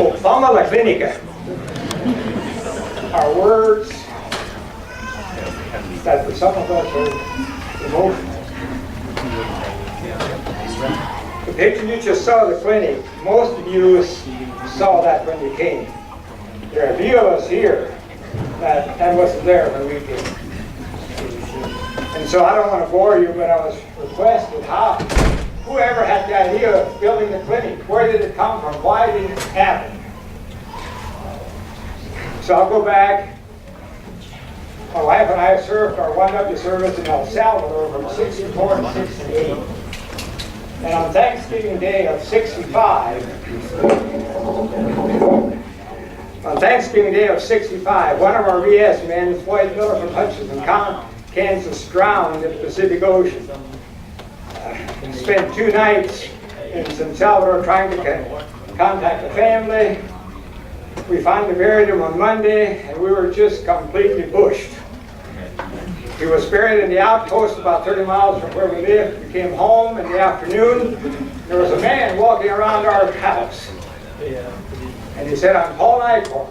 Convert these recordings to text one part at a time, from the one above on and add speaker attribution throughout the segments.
Speaker 1: Oh, Fama la Clinica are words that for some of us are emotional. The picture you just saw of the clinic, most of you saw that when you came. There are a few of us here that wasn't there when we came. And so I don't want to bore you, but I was requested whoever had the idea of building the clinic, where did it come from? Why did it happen? So I'll go back. My wife and I served our 1W service in El Salvador from 64 to 68. And on Thanksgiving Day of 65, one of our VS men, Floyd Miller from Hutchinson, Kansas, drowned in the Pacific Ocean. Spent 2 nights in San Salvador trying to contact the family. We finally buried him on Monday, and we were just completely bushed. He was buried in the outpost about 30 miles from where we lived. We came home in the afternoon. There was a man walking around our house. And he said, "I'm Paul Eichhorn.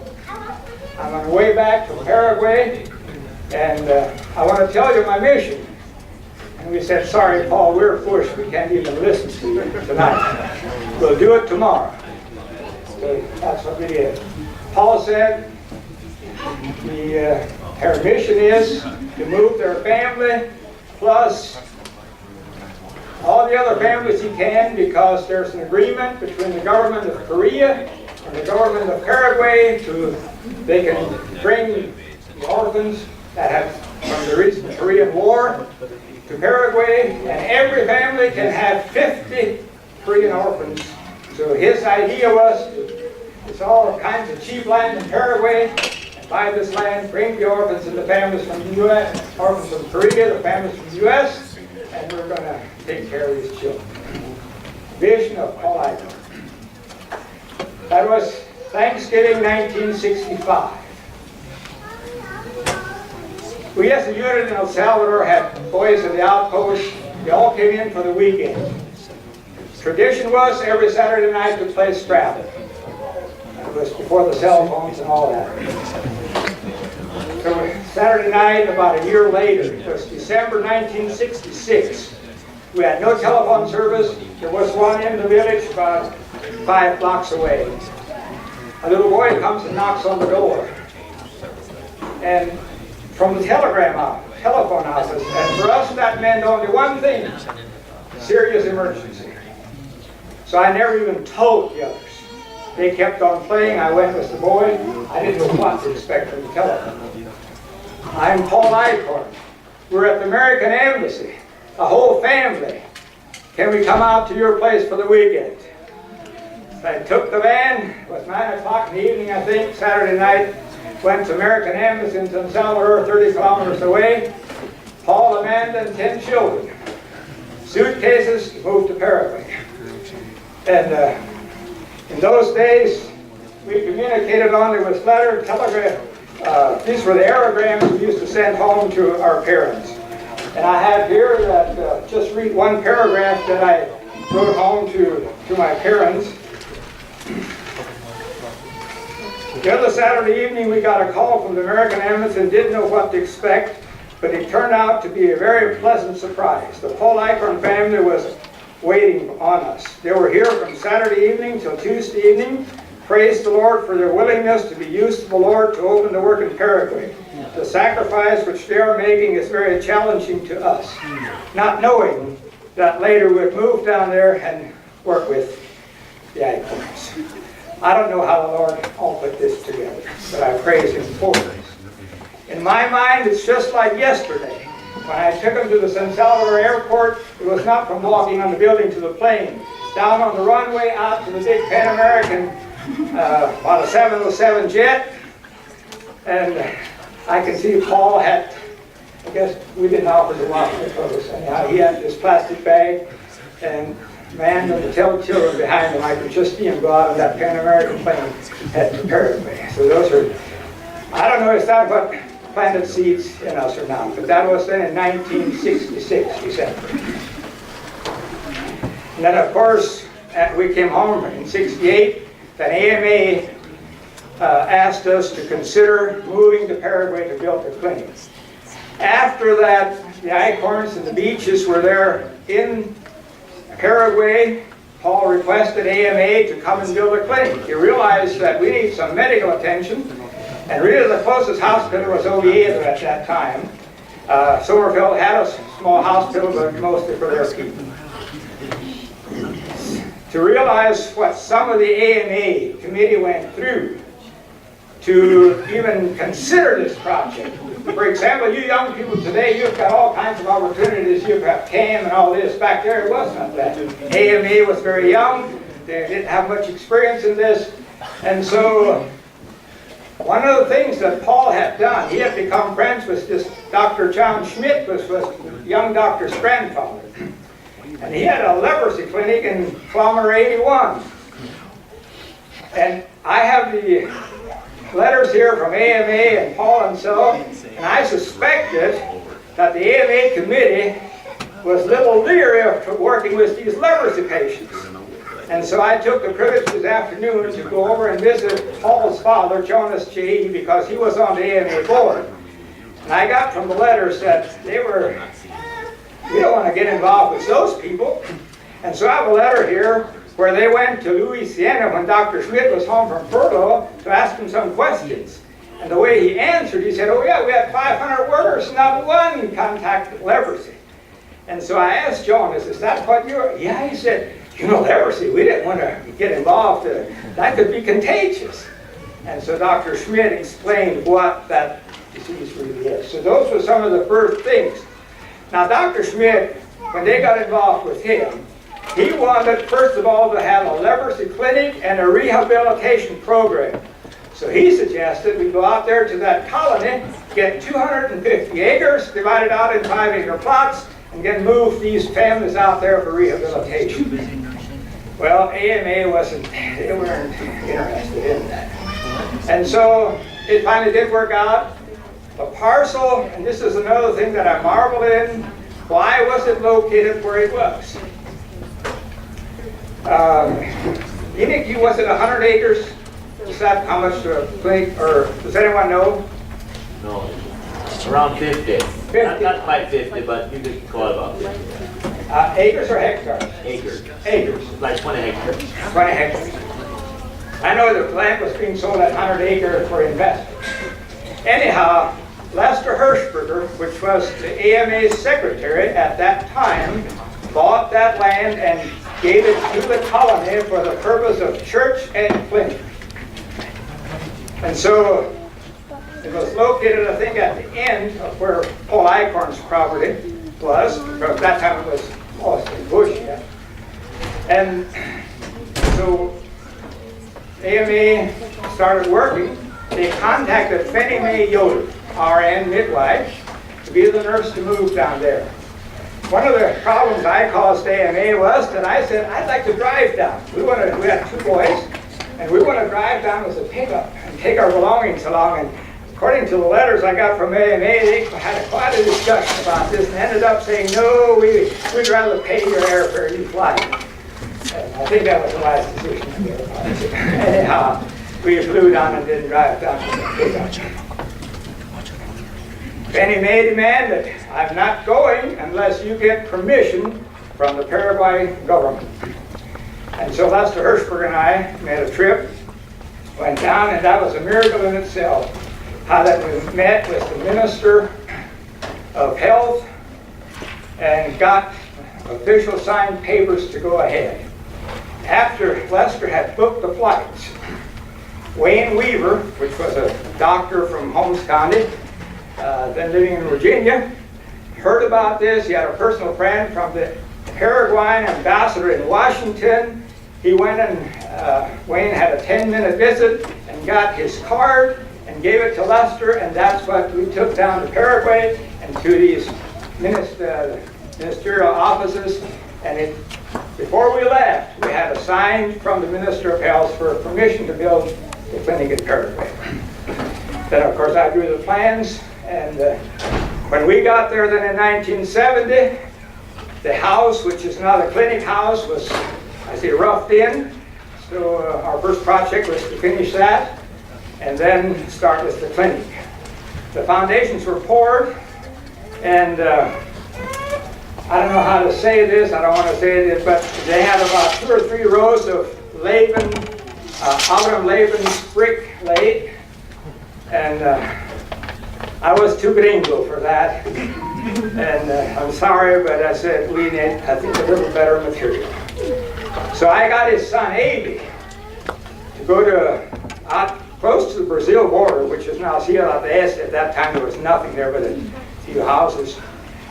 Speaker 1: I'm on the way back from Paraguay, and I want to tell you my mission." And we said, "Sorry, Paul, we're pushed. We can't even listen to you tonight. We'll do it tomorrow." So that's what we did. Paul said her mission is to move their family plus all the other families he can, because there's an agreement between the government of Korea and the government of Paraguay they can bring the orphans that have from the recent Korean War to Paraguay, and every family can have 50 Korean orphans. So his idea was, it's all kinds of cheap land in Paraguay, and buy this land, bring the orphans and the families from the U.S., orphans from Korea, the families from the U.S., and we're going to take care of these children. Vision of Paul Eichhorn. That was Thanksgiving 1965. We as a unit in El Salvador had boys in the outpost. They all came in for the weekend. Tradition was every Saturday night to play Scrabble. It was before the cell phones and all that. So Saturday night, about a year later, it was December 1966. We had no telephone service. There was one in the village about 5 blocks away. A little boy comes and knocks on the door. And from the telephone houses, and for us that meant only one thing: serious emergency. So I never even told the others. They kept on playing. I went with the boy. I didn't know what to expect from the telephone. "I'm Paul Eichhorn. We're at the American Embassy, a whole family. Can we come out to your place for the weekend?" So I took the van. It was 9 o'clock in the evening, I think, Saturday night. Went to American Embassy in San Salvador, 30 kilometers away. Paul, Amanda, and 10 children. Suitcases to move to Paraguay. And in those days, we communicated only with letter, telegraph. These were the aerograms we used to send home to our parents. And I have here that, just read one paragraph that I wrote home to my parents. The other Saturday evening, we got a call from the American Embassy and didn't know what to expect, but it turned out to be a very pleasant surprise. The Paul Eichhorn family was waiting on us. They were here from Saturday evening till Tuesday evening. Praise the Lord for their willingness to be used to the Lord to open the work in Paraguay. The sacrifice which they are making is very challenging to us, not knowing that later we'd move down there and work with the Eichhorns. I don't know how the Lord all put this together, but I praise Him for this. In my mind, it's just like yesterday. When I took him to the San Salvador airport, it was not from walking on the building to the plane. Down on the runway out to the big Pan American, on a 707 jet, and I can see Paul had, I guess we didn't offer to walk the photos. Anyhow, he had this plastic bag, and man, and the 10 children behind him, I could just see him go out on that Pan American plane head to Paraguay. So those are, I don't know if that what planted seeds in us or not, but that was then in 1966, December. And then of course, we came home in 68. that AMA asked us to consider moving to Paraguay to build the clinic. After that, the Icorns and the Beaches were there in Paraguay. Paul requested AMA to come and build a clinic. He realized that we need some medical attention, and really the closest hospital was Oviedo at that time. Somerville had a small hospital, but mostly for their people. To realize what some of the AMA committee went through to even consider this project. For example, you young people today, you've got all kinds of opportunities. You've got CAM and all this. Back there, it was not that. AMA was very young. They didn't have much experience in this. And so, one of the things that Paul had done, he had become friends with this Dr. John Schmidt, which was the young doctor's grandfather. And he had a leprosy clinic in Kilometer 81. And I have the letters here from AMA and Paul himself, and I suspected that the AMA committee was a little leery of working with these leprosy patients. And so I took the privilege this afternoon to go over and visit Paul's father, Jonas J., because he was on the AMA board. And I got from the letters that we don't want to get involved with those people. And so I have a letter here where they went to Louisiana when Dr. Schmidt was home from furlough to ask him some questions. And the way he answered, he said, oh yeah, we had 500 workers, not one contacted leprosy. And so I asked Jonas, is that what you're... Yeah, he said, you know, leprosy, we didn't want to get involved. That could be contagious. And so Dr. Schmidt explained what that disease really is. So those were some of the first things. Now, Dr. Schmidt, when they got involved with him, he wanted, first of all, to have a leprosy clinic and a rehabilitation program. So he suggested we go out there to that colony, get 250 acres, divided out in 5-acre plots, and get move these families out there for rehabilitation. Well, AMA they weren't interested in that. And so it finally did work out. The parcel, and this is another thing that I marvel in, why was it located where it was? Was it 100 acres? Is that how much to a clinic, or does anyone know?
Speaker 2: No, around 50.
Speaker 1: 50?
Speaker 2: Not quite 50, but you could call it about 50.
Speaker 1: Acres or hectares?
Speaker 2: Acres.
Speaker 1: Acres.
Speaker 2: Like 20 hectares.
Speaker 1: 20 hectares. I know the land was being sold at 100 acres for investors. Anyhow, Lester Hirschberger, which was the AMA's secretary at that time, bought that land and gave it to the colony for the purpose of church and clinic. And so it was located, I think, at the end of where Paul Icorn's property was, because at that time it was mostly bush yet. And so AMA started working. They contacted Fannie Mae Yoder, RN midwife, to be the nurse to move down there. One of the problems I caused AMA was that I said, I'd like to drive down. We had 2 boys, and we want to drive down with a pickup and take our belongings along. And according to the letters I got from AMA, they had quite a discussion about this and ended up saying, no, we'd rather pay your airfare, you fly. And I think that was the wise decision on their part. Anyhow, we flew down and didn't drive down with a pickup. Fannie Mae demanded, I'm not going unless you get permission from the Paraguay government. And so Lester Hirschberg and I made a trip, went down, and that was a miracle in itself. How that we met with the Minister of Health and got official signed papers to go ahead. After Lester had booked the flights, Wayne Weaver, which was a doctor from Holmes County, then living in Virginia, heard about this. He had a personal friend from the Paraguayan ambassador in Washington. He went and Wayne had a 10-minute visit and got his card and gave it to Lester, and that's what we took down to Paraguay and to these ministerial offices. And before we left, we had a sign from the Minister of Health for permission to build the clinic in Paraguay. Then, of course, I drew the plans. And when we got there then in 1970, the house, which is now the clinic house, was, I say, roughed in. So our first project was to finish that and then start with the clinic. The foundations were poured, and I don't know how to say this, I don't want to say this, but they had about 2 or 3 rows of Laban, Abraham Laban's brick laid, and I was too gringo for that, and I'm sorry, but I said we need, I think, a little better material. So I got his son, Abe, to go to out close to the Brazil border, which is now Ciudad de Este. At that time, there was nothing there but a few houses.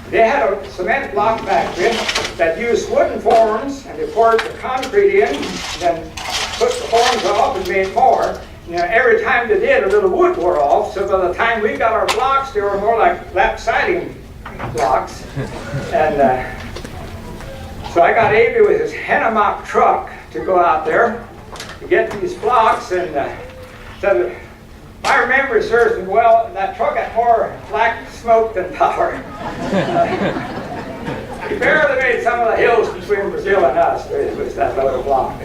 Speaker 1: They had a cement block factory that used wooden forms, and they poured the concrete in, then put the forms off and made more. You know, every time they did, a little wood wore off, so by the time we got our blocks, they were more like lap siding blocks. And so I got Abe with his Hennemock truck to go out there to get these blocks, and said, if my memory serves me well, that truck had more black smoke than power. He barely made some of the hills between Brazil and us. It was that little block.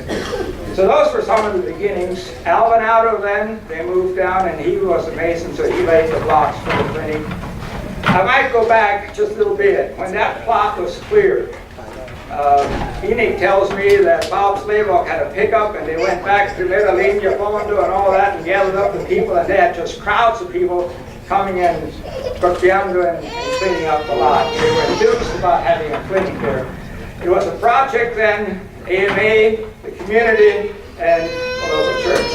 Speaker 1: So those were some of the beginnings. Alvin Auto then, they moved down, and he was a mason, so he laid the blocks for the clinic. I might go back just a little bit. When that plot was cleared, Enoch tells me that Bob Slaybaugh had a pickup, and they went back to Medellin, Fondo, and all that, and gathered up the people, and they had just crowds of people coming in, copiando and cleaning up the lot. They were enthused about having a clinic there. It was a project then, AMA, the community, and the local church.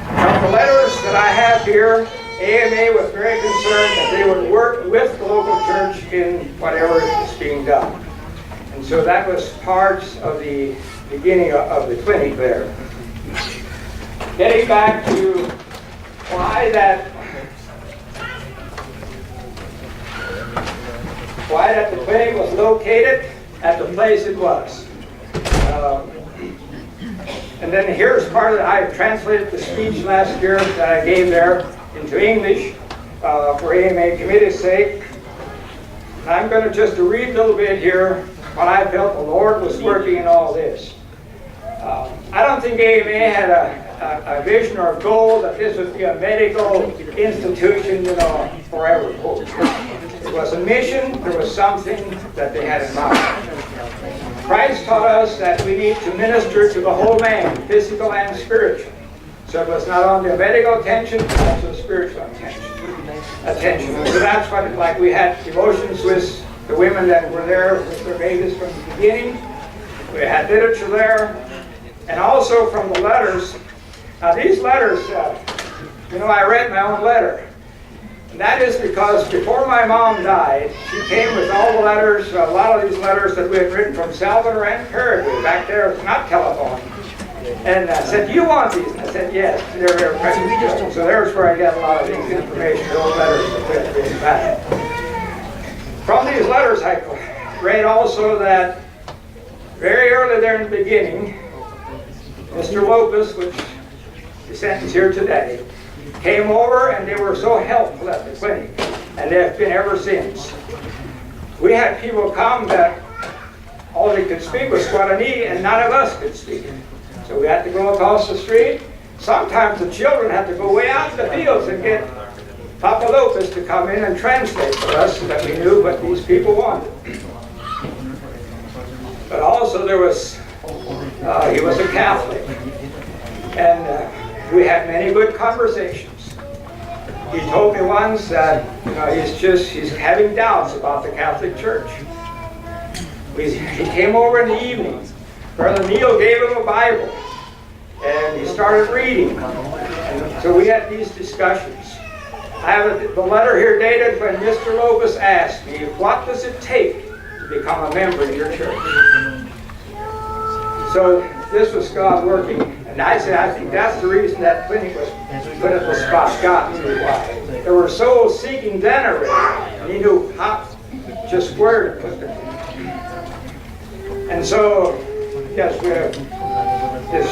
Speaker 1: From the letters that I have here, AMA was very concerned that they would work with the local church in whatever is being done. And so that was part of the beginning of the clinic there. Getting back to why that the clinic was located at the place it was. And then here's part of it. I translated the speech last year that I gave there into English for AMA committee's sake. I'm going to just read a little bit here what I felt the Lord was working in all this. I don't think AMA had a vision or a goal that this would be a medical institution, you know, forever. It was a mission. There was something that they had in mind. Christ taught us that we need to minister to the whole man, physical and spiritual. So it was not only a medical attention, but also a spiritual attention. So that's what, like we had devotions with the women that were there with their babies from the beginning. We had literature there, and also from the letters. Now these letters, you know, I read my own letter. And that is because before my mom died, she came with all the letters, a lot of these letters that we had written from Salvador and Paraguay. Back there, it's not telephone. And said, do you want these? And I said, yes. They're very precious. So there's where I got a lot of these information, those letters that we had written back. From these letters, I read also that very early there in the beginning, Mr. Lopez, which is sentenced here today, came over, and they were so helpful at the clinic, and they have been ever since. We had people come that all they could speak was Guarani, and none of us could speak. So we had to go across the street. Sometimes the children had to go way out in the fields and get Papa Lopez to come in and translate for us so that we knew what these people wanted. But also there was, he was a Catholic, and we had many good conversations. He told me once that, you know, he's having doubts about the Catholic Church. He came over in the evening. Brother Neil gave him a Bible, and he started reading. And so we had these discussions. I have the letter here dated when Mr. Lopez asked me, what does it take to become a member of your church? So this was God working. And I said, I think that's the reason that clinic was put at the spot. God knew why. There were souls seeking then already, and he knew how, just where to put them. And so, yes, we have this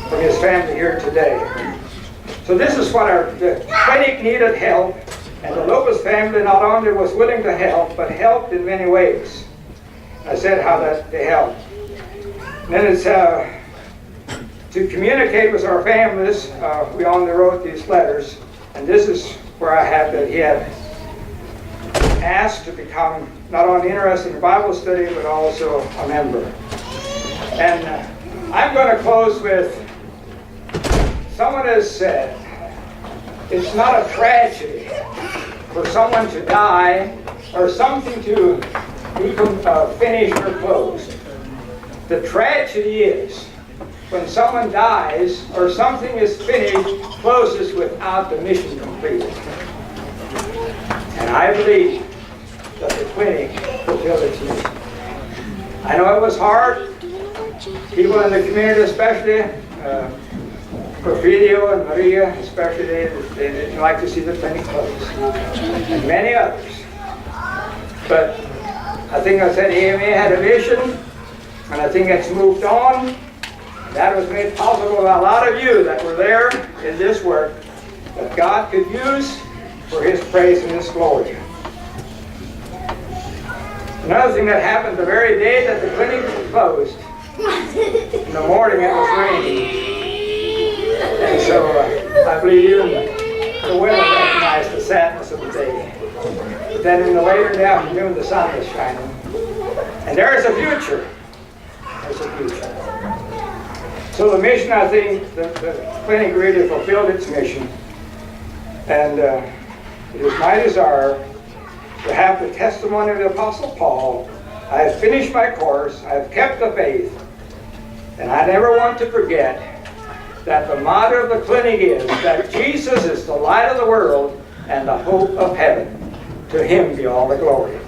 Speaker 1: from his family here today. So this is what the clinic needed help, and the Lopez family not only was willing to help, but helped in many ways. I said how that they helped. And then it's to communicate with our families, we only wrote these letters, and this is where I have that he had asked to become not only interested in Bible study, but also a member. And I'm going to close with, someone has said, it's not a tragedy for someone to die or something to be finished or closed. The tragedy is when someone dies or something is finished, closes without the mission completed. And I believe that the clinic fulfilled its mission. I know it was hard. People in the community especially, Porfirio and Maria especially, they didn't like to see the clinic closed. And many others. But I think I said AMA had a vision, and I think it's moved on. That was made possible by a lot of you that were there in this work that God could use for His praise and His glory. Another thing that happened the very day that the clinic was closed, in the morning it was raining. And so I believe even the weather recognized the sadness of the day. But then in the later in the afternoon the sun was shining. And there is a future. There's a future. So the mission, I think, the clinic really fulfilled its mission. And it is my desire to have the testimony of the Apostle Paul. I have finished my course, I have kept the faith, and I never want to forget that the motto of the clinic is that Jesus is the light of the world and the hope of heaven. To Him be all the glory.